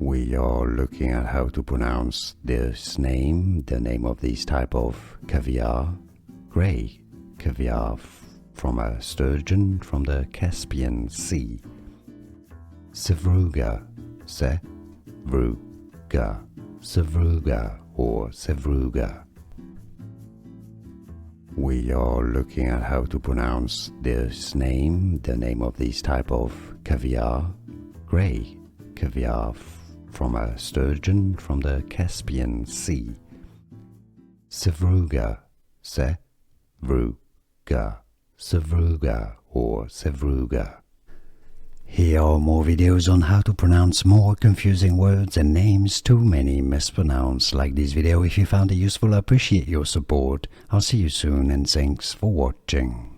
We are looking at how to pronounce this name, the name of this type of caviar, grey caviar from a sturgeon from the Caspian Sea. Sevruga, Sevruga, Sevruga or Sevruga. We are looking at how to pronounce this name, the name of this type of caviar, grey caviar from a sturgeon from the Caspian Sea. Sevruga, Sevruga, Sevruga or Sevruga. Here are more videos on how to pronounce more confusing words and names too many mispronounced. Like this video if you found it useful. I appreciate your support. I'll see you soon and thanks for watching.